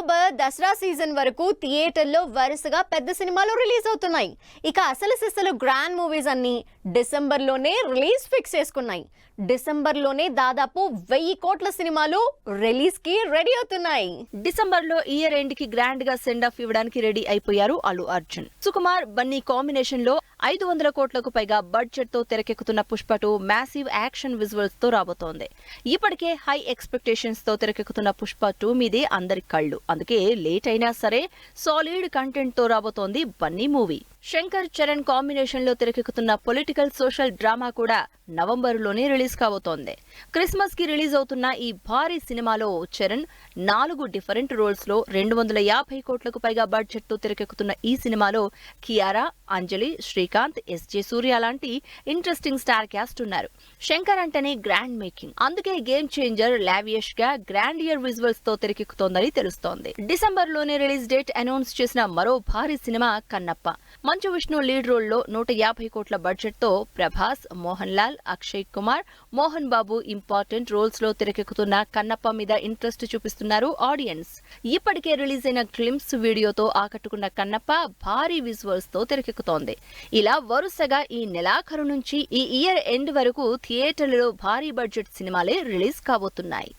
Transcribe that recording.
October Dasara season వరకు థియేటర్లో వరుసగా పెద్ద సినిమాలు రిలీజ్ అవుతున్నాయి. ఇక అసలు గ్రాండ్ మూవీస్ అన్ని డిసెంబర్లోనే రిలీజ్ ఫిక్స్ చేసుకున్నాయి. డిసెంబర్లోనే దాదాపు 1000 కోట్ల సినిమాలు రిలీజ్ కి రెడీ అవుతున్నాయి. డిసెంబర్లో ఇయర్ ఎండ్ కి గ్రాండ్ గా సెండ్ ఆఫ్ ఇవ్వడానికి రెడీ అయిపోయారు అల్లు అర్జున్. సుకుమార్ బన్నీ కాంబినేషన్ లో 500 కోట్లకు పైగా బడ్జెట్ తో తెరకెక్కుతున్న పుష్ప 2 మ్యాసివ్ యాక్షన్ విజువల్స్ తో రాబోతోంది. ఇప్పటికే హై ఎక్స్పెక్టేషన్స్ తో తెరకెక్కుతున్న పుష్ప 2 మీదే అందరి కళ్ళు. అందుకే లేట్ అయినా సరే సాలిడ్ కంటెంట్ తో రాబోతోంది బన్నీ మూవీ. శంకర్ చరణ్ కాంబినేషన్ లో తెరకెక్కుతున్న పొలిటికల్ సోషల్ డ్రామా కూడా నవంబర్లోనే రిలీజ్ కాబోతోంది. క్రిస్మస్ కి రిలీజ్ అవుతున్న ఈ భారీ సినిమాలో చరణ్ 4 డిఫరెంట్ రోల్స్ లో 250 కోట్లకు పైగా బడ్జెట్ తో తెరకెక్కుతున్న ఈ సినిమాలో కియారా, అంజలి, శ్రీకాంత్, ఎస్జే సూర్య లాంటి ఇంట్రెస్టింగ్ స్టార్ క్యాస్ట్ ఉన్నారు. శంకర్ అంటేనే గ్రాండ్ మేకింగ్, అందుకే గేమ్ చేంజర్ లావియష్ గా గ్రాండియర్ విజువల్స్ తో తెరకెక్కుతోందని తెలుస్తోంది. డిసెంబర్ లోనే రిలీజ్ డేట్ అనౌన్స్ చేసిన మరో భారీ cinema Kannappa. Manchu Vishnu lead role లో 150 కోట్ల బడ్జెట్ తో ప్రభాస్, మోహన్ లాల్, అక్షయ్ కుమార్, మోహన్ బాబు ఇంపార్టెంట్ రోల్స్ లో తెరకెక్కుతున్న కన్నప్ప మీద ఇంట్రెస్ట్ చూపిస్తున్నారు ఆడియన్స్. ఇప్పటికే రిలీజ్ అయిన గ్లింప్స్ వీడియోతో ఆకట్టుకున్న కన్నప్ప భారీ విజువల్స్ తో తెరకెక్కుతోంది. ఇలా వరుసగా ఈ నెలాఖరు నుంచి ఈ ఇయర్ ఎండ్ వరకు థియేటర్లలో భారీ బడ్జెట్ సినిమాలే రిలీజ్ కాబోతున్నాయి.